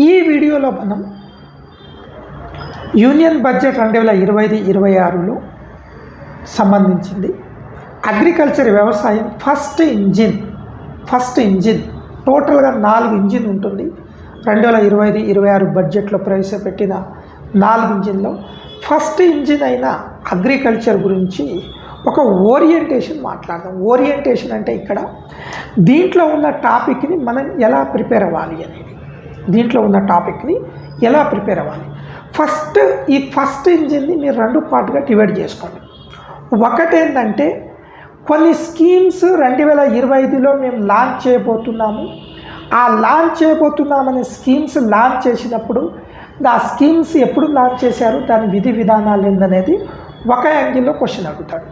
ఈ వీడియోలో మనం యూనియన్ బడ్జెట్ 2025-26లో సంబంధించింది అగ్రికల్చర్ వ్యవసాయం ఫస్ట్ ఇంజిన్ టోటల్గా 4 ఇంజిన్ ఉంటుంది. 2025-26 బడ్జెట్లో ప్రవేశపెట్టిన 4 ఇంజిన్లో ఫస్ట్ ఇంజిన్ అయిన అగ్రికల్చర్ గురించి ఒక ఓరియంటేషన్ మాట్లాడదాం. ఓరియంటేషన్ అంటే ఇక్కడ దీంట్లో ఉన్న టాపిక్ని మనం ఎలా ప్రిపేర్ అవ్వాలి అనేది, ఈ ఫస్ట్ ఇంజిన్ని మీరు 2 పార్ట్గా డివైడ్ చేసుకోండి. ఒకటేంటంటే కొన్ని స్కీమ్స్ 2025లో మేము లాంచ్ చేయబోతున్నాము. ఆ లాంచ్ చేయబోతున్నామనే స్కీమ్స్ లాంచ్ చేసినప్పుడు ఆ స్కీమ్స్ ఎప్పుడు లాంచ్ చేశారు, దాని విధి విధానాలు ఏందనేది ఒక యాంగిల్లో క్వశ్చన్ అడుగుతాడు.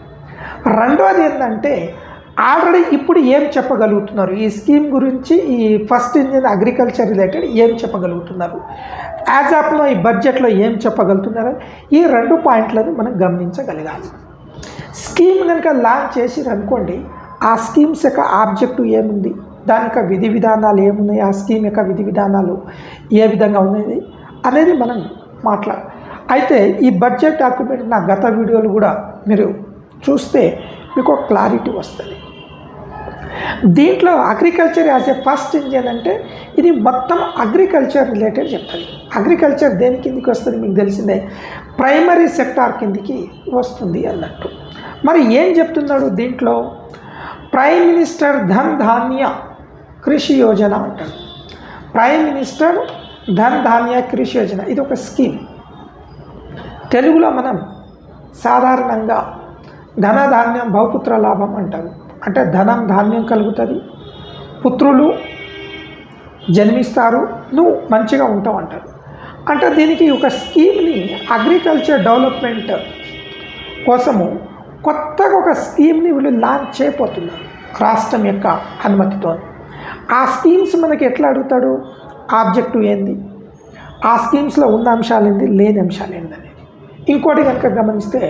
రెండోది ఏంటంటే ఆల్రెడీ ఇప్పుడు ఏం చెప్పగలుగుతున్నారు, ఈ స్కీమ్ గురించి ఈ ఫస్ట్ ఇంజిన్ అగ్రికల్చర్ రిలేటెడ్ ఏం చెప్పగలుగుతున్నారు, యాజ్ ఆఫ్ నో ఈ బడ్జెట్లో ఏం చెప్పగలుగుతున్నారు, ఈ 2 పాయింట్లను మనం గమనించగలగాలి. స్కీమ్ కనుక లాంచ్ చేసిరనుకోండి, ఆ స్కీమ్స్ యొక్క ఆబ్జెక్టివ్ ఏముంది, దాని యొక్క విధి విధానాలు ఏమున్నాయి, ఆ స్కీమ్ యొక్క విధి విధానాలు ఏ విధంగా ఉన్నది అనేది మనం అయితే ఈ బడ్జెట్ డాక్యుమెంట్ నా గత వీడియోలు కూడా మీరు చూస్తే మీకు ఒక క్లారిటీ వస్తుంది. దీంట్లో agriculture as a first engine అంటే ఇది మొత్తం అగ్రికల్చర్ రిలేటెడ్ చెప్తుంది. అగ్రికల్చర్ దేని కిందికి వస్తుంది మీకు తెలిసిందే, ప్రైమరీ సెక్టార్ కిందికి వస్తుంది అన్నట్టు. మరి ఏం చెప్తున్నాడు దీంట్లో, ప్రైమ్ మినిస్టర్ ధన్ ధాన్య కృషి యోజన అంటాడు. ప్రైమ్ మినిస్టర్ ధన్ ధాన్య కృషి యోజన ఇది ఒక స్కీమ్. తెలుగులో మనం సాధారణంగా ధనధాన్యం బహుపుత్ర లాభం అంటారు. అంటే ధనం ధాన్యం కలుగుతుంది, పుత్రులు జన్మిస్తారు, నువ్వు మంచిగా ఉంటావు అంటారు. అంటే దీనికి ఒక స్కీమ్ని అగ్రికల్చర్ డెవలప్మెంట్ కోసము కొత్తగా ఒక స్కీమ్ని వీళ్ళు లాంచ్ చేయబోతున్నారు రాష్ట్రం యొక్క అనుమతితో. ఆ స్కీమ్స్ మనకి ఎట్లా అడుగుతాడు, ఆబ్జెక్టివ్ ఏంది, ఆ స్కీమ్స్లో ఉన్న అంశాలు ఏంది, లేని అంశాలు ఏంది అనేది. ఇంకోటి కనుక గమనిస్తే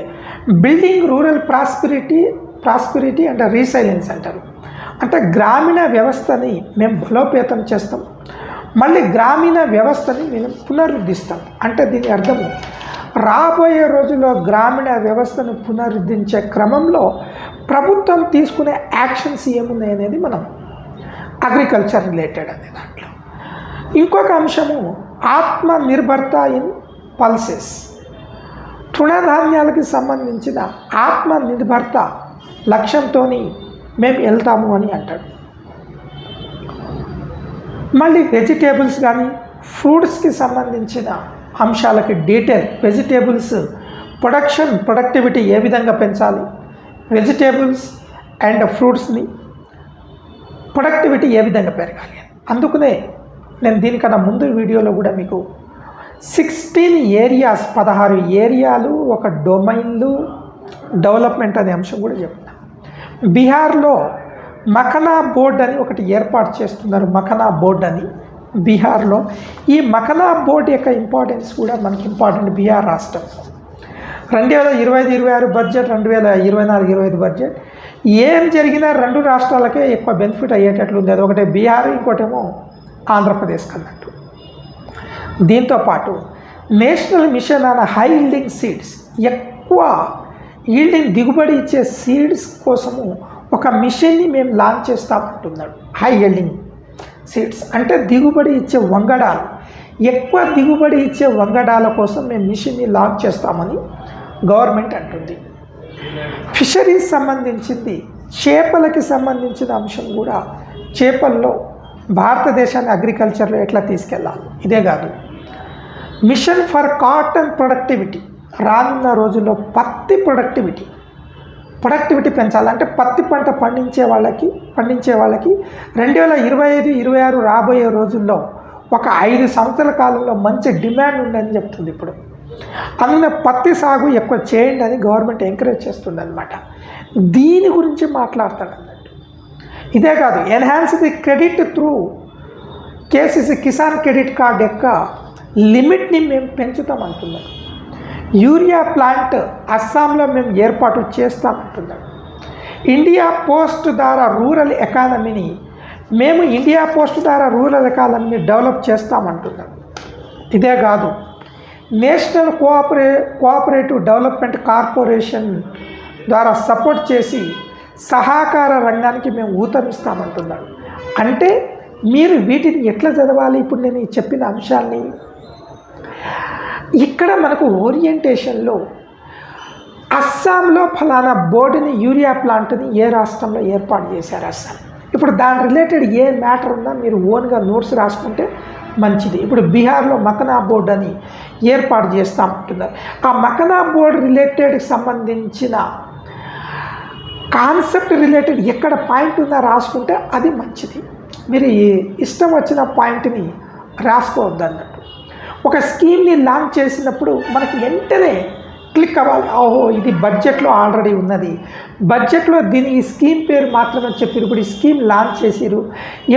building rural prosperity and resilience అంటారు. అంటే గ్రామీణ వ్యవస్థని మేము బలోపేతం చేస్తాం, మళ్ళీ గ్రామీణ వ్యవస్థని మేము పునరుద్ధరిస్తాం. అంటే దీని అర్థము రాబోయే రోజుల్లో గ్రామీణ వ్యవస్థను పునరుద్ధరించే క్రమంలో ప్రభుత్వం తీసుకునే యాక్షన్స్ ఏమున్నాయి అనేది మనం అగ్రికల్చర్ రిలేటెడ్ అనే దాంట్లో. ఇంకొక అంశము ఆత్మ నిర్భరత ఇన్ పల్సెస్, తృణధాన్యాలకి సంబంధించిన ఆత్మ నిర్భరత లక్ష్యంతో మేము వెళ్తాము అని అంటాడు. మళ్ళీ వెజిటేబుల్స్ కానీ ఫ్రూట్స్కి సంబంధించిన అంశాలకి డీటెయిల్, వెజిటేబుల్స్ ప్రొడక్టివిటీ ఏ విధంగా పెంచాలి, వెజిటేబుల్స్ అండ్ ఫ్రూట్స్ని ప్రొడక్టివిటీ ఏ విధంగా పెరగాలి. అందుకనే నేను దీనికన్నా ముందు వీడియోలో కూడా మీకు 16 ఏరియాస్ 16 ఏరియాలు ఒక డొమైన్లు డెవలప్మెంట్ అనే అంశం కూడా చెప్తాను. బీహార్లో మఖనా బోర్డ్ అని ఒకటి ఏర్పాటు చేస్తున్నారు. మఖనా బోర్డ్ అని బీహార్లో. ఈ మఖనా బోర్డ్ యొక్క ఇంపార్టెన్స్ కూడా మనకి ఇంపార్టెంట్. బీహార్ రాష్ట్రం 2025-26 బడ్జెట్, 2024-25 బడ్జెట్ ఏం జరిగినా 2 రాష్ట్రాలకే ఎక్కువ బెనిఫిట్ అయ్యేటట్లు ఉంది. అది ఒకటే బీహార్, ఇంకోటేమో ఆంధ్రప్రదేశ్కి అన్నట్టు. దీంతోపాటు national mission on high yielding seeds, ఎక్కువ ఈల్డింగ్ దిగుబడి ఇచ్చే సీడ్స్ కోసము ఒక మిషన్ని మేము లాంచ్ చేస్తామంటున్నాడు. హై ఈల్డింగ్ సీడ్స్ అంటే దిగుబడి ఇచ్చే వంగడాలు, ఎక్కువ దిగుబడి ఇచ్చే వంగడాల కోసం మేము మిషన్ని లాంచ్ చేస్తామని గవర్నమెంట్ అంటుంది. ఫిషరీస్ సంబంధించింది, చేపలకి సంబంధించిన అంశం కూడా, చేపల్లో భారతదేశాన్ని అగ్రికల్చర్లో ఎట్లా తీసుకెళ్ళాలి. ఇదే కాదు, మిషన్ ఫర్ కాటన్ ప్రొడక్టివిటీ, రానున్న రోజుల్లో పత్తి ప్రొడక్టివిటీ పెంచాలంటే పత్తి పంట పండించే వాళ్ళకి 2025-26 రాబోయే రోజుల్లో ఒక 5 సంవత్సరాల కాలంలో మంచి డిమాండ్ ఉందని చెప్తుంది. ఇప్పుడు అందులో పత్తి సాగు ఎక్కువ చేయండి అని గవర్నమెంట్ ఎంకరేజ్ చేస్తుంది అనమాట. దీని గురించి మాట్లాడతాడు అన్నట్టు. ఇదే కాదు, enhance the credit through KCC Kisan credit card యొక్క లిమిట్ని మేము పెంచుతామంటున్నాం. యూరియా ప్లాంట్ అస్సాంలో మేము ఏర్పాటు చేస్తామంటున్నాం. ఇండియా పోస్ట్ ద్వారా రూరల్ ఎకానమీని డెవలప్ చేస్తామంటున్నాం. ఇదే కాదు, నేషనల్ కోఆపరేటివ్ డెవలప్మెంట్ కార్పొరేషన్ ద్వారా సపోర్ట్ చేసి సహకార రంగానికి మేము ఊతమిస్తామంటున్నాడు. అంటే మీరు వీటిని ఎట్లా చదవాలి? ఇప్పుడు నేను చెప్పిన అంశాన్ని ఇక్కడ మనకు ఓరియంటేషన్లో అస్సాంలో ఫలానా బోర్డుని యూరియా ప్లాంట్ని ఏ రాష్ట్రంలో ఏర్పాటు చేశారు అస్సాం. ఇప్పుడు దాని రిలేటెడ్ ఏ మ్యాటర్ ఉందో మీరు ఓన్గా నోట్స్ రాసుకుంటే మంచిది. ఇప్పుడు బీహార్లో మకనా బోర్డు అని ఏర్పాటు చేస్తామంటున్నారు. ఆ మకనా బోర్డు రిలేటెడ్కి సంబంధించిన కాన్సెప్ట్ రిలేటెడ్ ఎక్కడ పాయింట్ ఉందో రాసుకుంటే అది మంచిది. మీరు ఇష్టం వచ్చిన పాయింట్ని రాసుకోవద్దు అన్నట్టు. ఒక స్కీమ్ని లాంచ్ చేసినప్పుడు మనకి వెంటనే క్లిక్ అవ్వాలి. ఓహో, ఇది బడ్జెట్లో ఆల్రెడీ ఉన్నది, బడ్జెట్లో దీని ఈ స్కీమ్ పేరు మాత్రమే చెప్పారు. ఇప్పుడు ఈ స్కీమ్ లాంచ్ చేసిరు,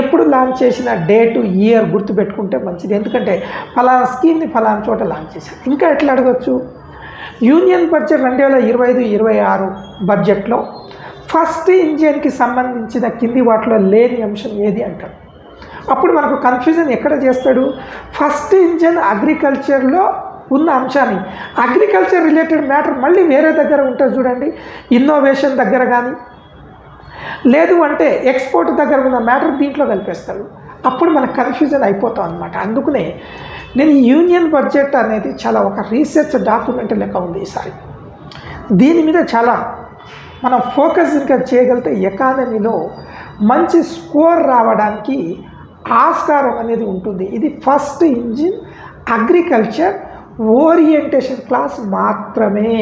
ఎప్పుడు లాంచ్ చేసిన డేటు ఇయర్ గుర్తుపెట్టుకుంటే మంచిది. ఎందుకంటే ఫలానా స్కీమ్ని ఫలానా చోట లాంచ్ చేశారు. ఇంకా ఎట్లా అడగచ్చు? యూనియన్ బడ్జెట్ 2025-26 బడ్జెట్లో ఫస్ట్ ఇంజిన్కి సంబంధించిన కింది వాటిలో లేని అంశం ఏది అంటాడు. అప్పుడు మనకు కన్ఫ్యూజన్ ఎక్కడ చేస్తాడు? ఫస్ట్ ఇంజిన్ అగ్రికల్చర్లో ఉన్న అంశాన్ని, అగ్రికల్చర్ రిలేటెడ్ మ్యాటర్ మళ్ళీ వేరే దగ్గర ఉంటుంది చూడండి, ఇన్నోవేషన్ దగ్గర కానీ, లేదు అంటే ఎక్స్పోర్ట్ దగ్గర ఉన్న మ్యాటర్ దీంట్లో కలిపేస్తాడు. అప్పుడు మనకు కన్ఫ్యూజన్ అయిపోతాం అనమాట. అందుకనే నేను ఈ యూనియన్ బడ్జెట్ అనేది చాలా ఒక రీసెర్చ్ డాక్యుమెంట్ లెక్క ఉంది ఈసారి. దీని మీద చాలా మనం ఫోకస్ ఇంకా చేయగలిగితే ఎకానమీలో మంచి స్కోర్ రావడానికి ఆస్కారం అనేది ఉంటుంది. ఇది first engine agriculture orientation class మాత్రమే.